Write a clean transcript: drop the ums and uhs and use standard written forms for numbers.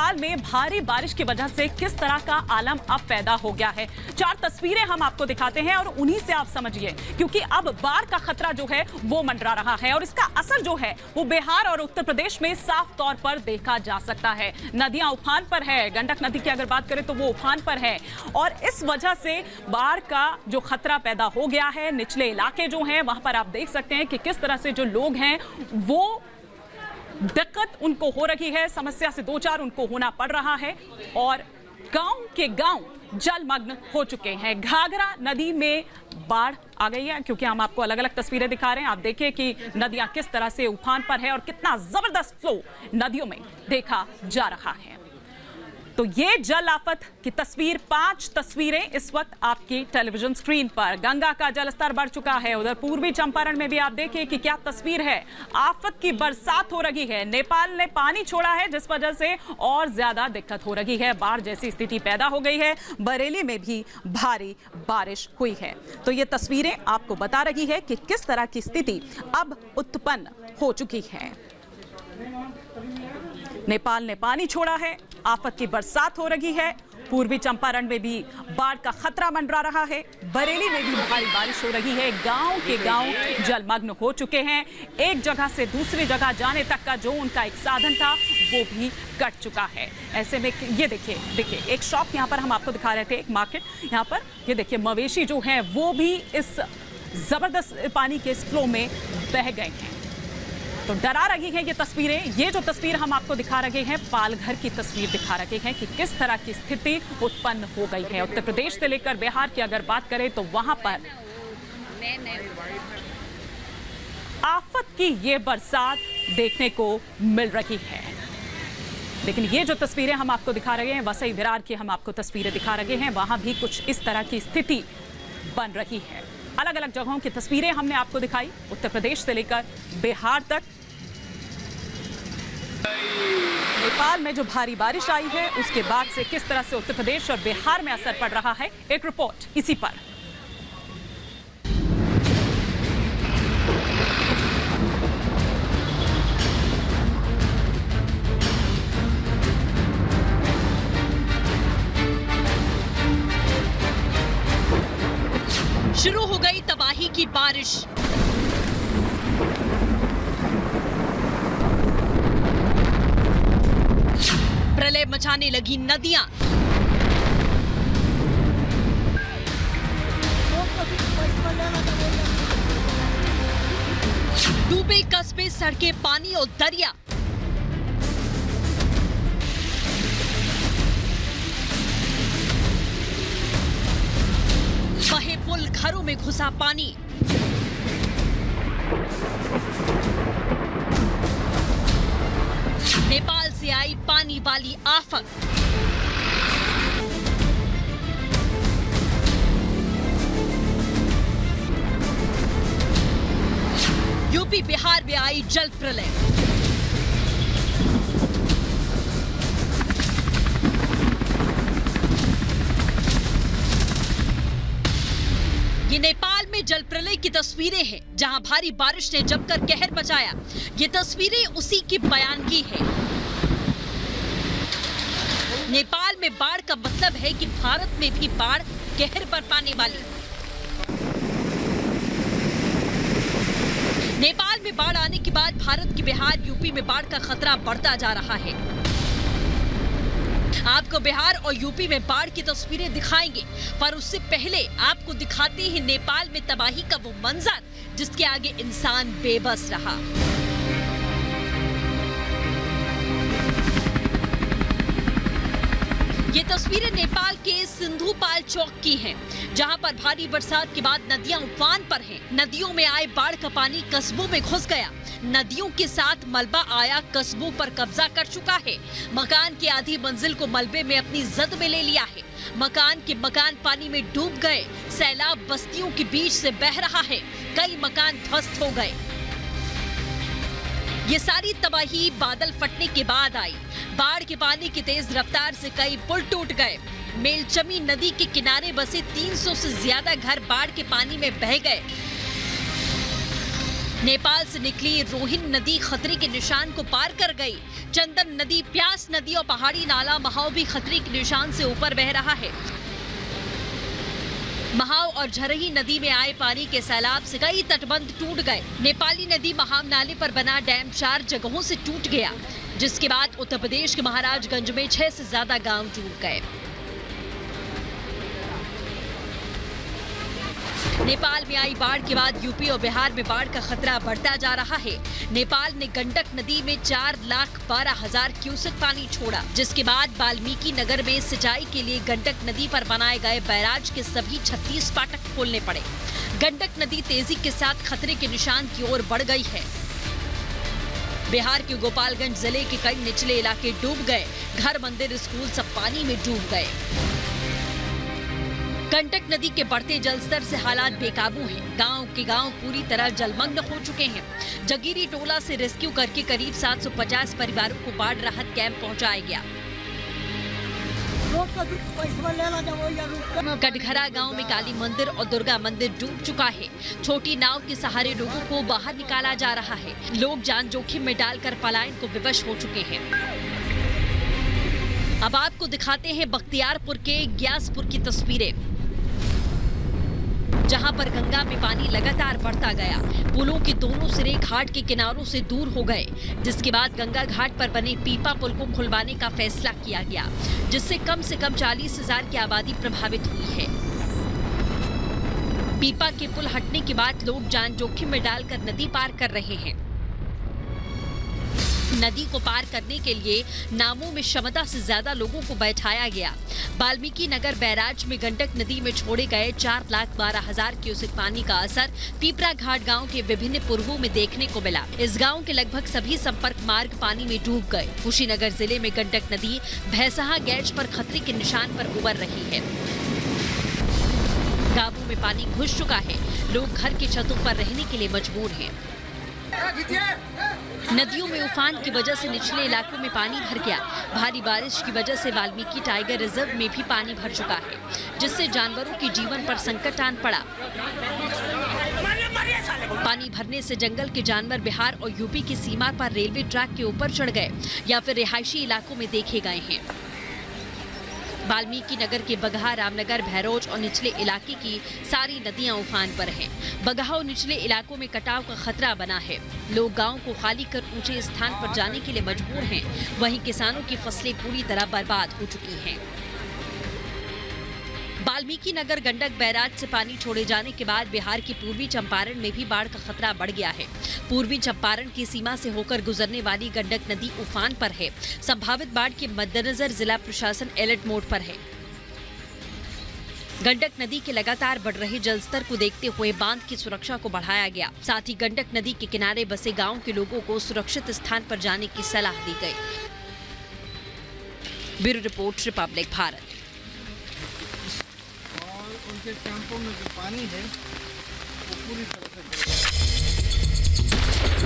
नेपाल में भारी बारिश की वजह से किस तरह का आलम अब पैदा हो गया है। 4 तस्वीरें हम आपको दिखाते हैं और उन्हीं से आप समझिए, क्योंकि अब बाढ़ का खतरा जो है वो मंडरा रहा है और इसका असर जो है वो बिहार और उत्तर प्रदेश में साफ तौर पर देखा जा सकता है। नदियां उफान पर है, गंडक नदी की अगर बात करें तो वो उफान पर है और इस वजह से बाढ़ का जो खतरा पैदा हो गया है। निचले इलाके जो हैं वहां पर आप देख सकते हैं कि किस तरह से जो लोग हैं वो दिक्कत उनको हो रही है, समस्या से 2-4 उनको होना पड़ रहा है और गांव के गांव जलमग्न हो चुके हैं। घाघरा नदी में बाढ़ आ गई है, क्योंकि हम आपको अलग अलग तस्वीरें दिखा रहे हैं। आप देखिए कि नदियां किस तरह से उफान पर है और कितना जबरदस्त फ्लो नदियों में देखा जा रहा है। तो ये जल आफत की तस्वीर, 5 तस्वीरें इस वक्त आपकी टेलीविजन स्क्रीन पर। गंगा का जलस्तर बढ़ चुका है, उधर पूर्वी चंपारण में भी आप देखिए कि क्या तस्वीर है। आफत की बरसात हो रही है, नेपाल ने पानी छोड़ा है जिस वजह से और ज्यादा दिक्कत हो रही है, बाढ़ जैसी स्थिति पैदा हो गई है। बरेली में भी भारी बारिश हुई है। तो ये तस्वीरें आपको बता रही है कि किस तरह की स्थिति अब उत्पन्न हो चुकी है। नेपाल ने पानी छोड़ा है, आफत की बरसात हो रही है, पूर्वी चंपारण में भी बाढ़ का खतरा मंडरा रहा है, बरेली में भी भारी बारिश हो रही है, गांव के गांव जलमग्न हो चुके हैं। एक जगह से दूसरी जगह जाने तक का जो उनका एक साधन था वो भी कट चुका है। ऐसे में ये देखिए एक शॉप यहाँ पर हम आपको दिखा रहे थे, एक मार्केट यहाँ पर, ये देखिए मवेशी जो हैं वो भी इस जबरदस्त पानी के इस फ्लो में बह गए हैं। तो डरा रही हैं ये तस्वीरें। ये जो तस्वीर हम आपको दिखा रहे हैं, पालघर की तस्वीर दिखा रहे हैं कि किस तरह की स्थिति उत्पन्न हो गई है। उत्तर प्रदेश से लेकर बिहार की अगर बात करें तो वहां पर आफत की ये बरसात देखने को मिल रही है। लेकिन ये जो तस्वीरें हम आपको दिखा रहे हैं, वसई विरार की हम आपको तस्वीरें दिखा रहे हैं, वहां भी कुछ इस तरह की स्थिति बन रही है। अलग अलग जगहों की तस्वीरें हमने आपको दिखाई, उत्तर प्रदेश से लेकर बिहार तक। नेपाल में जो भारी बारिश आई है उसके बाद से किस तरह से उत्तर प्रदेश और बिहार में असर पड़ रहा है, एक रिपोर्ट इसी पर। शुरू हो गई तबाही की बारिश। प्रलय मचाने लगी नदियां। डूबे कस्बे, सड़कें, पानी और दरिया। बहे पुल, घरों में घुसा पानी। नेपाल से आई पानी वाली आफत। यूपी बिहार में आई जल प्रलय। ये नेपाल में जल प्रलय की तस्वीरें हैं, जहां भारी बारिश ने जमकर कहर मचाया। ये तस्वीरें उसी की बयानगी है। नेपाल में बाढ़ का मतलब है कि भारत में भी बाढ़ कहर बरपाने वाली। नेपाल में बाढ़ आने के बाद भारत की बिहार, यूपी में बाढ़ का खतरा बढ़ता जा रहा है। आपको बिहार और यूपी में बाढ़ की तस्वीरें दिखाएंगे, पर उससे पहले आपको दिखाते हैं नेपाल में तबाही का वो मंजर जिसके आगे इंसान बेबस रहा। ये तस्वीरें नेपाल के सिंधुपाल चौक की हैं, जहां पर भारी बरसात के बाद नदियां उफान पर हैं। नदियों में आए बाढ़ का पानी कस्बों में घुस गया। नदियों के साथ मलबा आया, कस्बों पर कब्जा कर चुका है। मकान की आधी मंजिल को मलबे में अपनी जद में ले लिया है। मकान पानी में डूब गए। सैलाब बस्तियों के बीच से बह रहा है। कई मकान ध्वस्त हो गए। ये सारी तबाही बादल फटने के बाद आई। बाढ़ के पानी की तेज रफ्तार से कई पुल टूट गए। मेलचमी नदी के किनारे बसे 300 से ज्यादा घर बाढ़ के पानी में बह गए। नेपाल से निकली रोहिन नदी खतरे के निशान को पार कर गई। चंदन नदी, प्यास नदी और पहाड़ी नाला महाव भी खतरे के निशान से ऊपर बह रहा है। महाव और झरही नदी में आए पानी के सैलाब से कई तटबंध टूट गए। नेपाली नदी महाव नाले पर बना डैम 4 जगहों से टूट गया, जिसके बाद उत्तर प्रदेश के महाराजगंज में 6 से ज्यादा गांव डूब गए। नेपाल में आई बाढ़ के बाद यूपी और बिहार में बाढ़ का खतरा बढ़ता जा रहा है। नेपाल ने गंडक नदी में 4,12,000 क्यूसेक पानी छोड़ा, जिसके बाद वाल्मीकि नगर में सिंचाई के लिए गंडक नदी पर बनाए गए बैराज के सभी 36 फाटक खोलने पड़े। गंडक नदी तेजी के साथ खतरे के निशान की ओर बढ़ गई है। बिहार के गोपालगंज जिले के कई निचले इलाके डूब गए। घर, मंदिर, स्कूल सब पानी में डूब गए। गंडक नदी के बढ़ते जलस्तर से हालात बेकाबू हैं। गांव के गांव पूरी तरह जलमग्न हो चुके हैं। जगीरी टोला से रेस्क्यू करके करीब 750 परिवारों को बाढ़ राहत कैंप पहुंचाया गया। कटघरा गांव में काली मंदिर और दुर्गा मंदिर डूब चुका है। छोटी नाव के सहारे लोगों को बाहर निकाला जा रहा है। लोग जान जोखिम में डालकर पलायन को विवश हो चुके हैं। अब आपको दिखाते हैं बख्तियारपुर के ग्यासपुर की तस्वीरें, जहां पर गंगा में पानी लगातार बढ़ता गया। पुलों के दोनों सिरे घाट के किनारों से दूर हो गए, जिसके बाद गंगा घाट पर बने पीपा पुल को खुलवाने का फैसला किया गया, जिससे कम से कम 40,000 की आबादी प्रभावित हुई है। पीपा के पुल हटने के बाद लोग जान जोखिम में डालकर नदी पार कर रहे हैं। नदी को पार करने के लिए नावों में क्षमता से ज्यादा लोगों को बैठाया गया। वाल्मीकि नगर बैराज में गंडक नदी में छोड़े गए 4,12,000 क्यूसेक पानी का असर पीपरा घाट गांव के विभिन्न पूर्वों में देखने को मिला। इस गांव के लगभग सभी संपर्क मार्ग पानी में डूब गए। कुशीनगर जिले में गंडक नदी भैंसहा गैज पर खतरे के निशान पर उबर रही है। गांवों में पानी घुस चुका है। लोग घर की छतों पर रहने के लिए मजबूर हैं। नदियों में उफान की वजह से निचले इलाकों में पानी भर गया। भारी बारिश की वजह से वाल्मीकि टाइगर रिजर्व में भी पानी भर चुका है, जिससे जानवरों के जीवन पर संकट आन पड़ा। पानी भरने से जंगल के जानवर बिहार और यूपी की सीमा पर रेलवे ट्रैक के ऊपर चढ़ गए या फिर रिहायशी इलाकों में देखे गए हैं। वाल्मीकि नगर के बगहा, रामनगर, भैरोज और निचले इलाके की सारी नदियां उफान पर हैं। बगहा और निचले इलाकों में कटाव का खतरा बना है। लोग गांव को खाली कर ऊंचे स्थान पर जाने के लिए मजबूर हैं। वहीं किसानों की फसलें पूरी तरह बर्बाद हो चुकी हैं। वाल्मीकि नगर गंडक बैराज से पानी छोड़े जाने के बाद बिहार की पूर्वी चंपारण में भी बाढ़ का खतरा बढ़ गया है। पूर्वी चंपारण की सीमा से होकर गुजरने वाली गंडक नदी उफान पर है। संभावित बाढ़ के मद्देनजर जिला प्रशासन अलर्ट मोड पर है। गंडक नदी के लगातार बढ़ रहे जलस्तर को देखते हुए बांध की सुरक्षा को बढ़ाया गया। साथ ही गंडक नदी के किनारे बसे गाँव के लोगों को सुरक्षित स्थान पर जाने की सलाह दी गई। Bureau report, Republic Bharat. उनके कैंपों में जो पानी है वो पूरी तरह से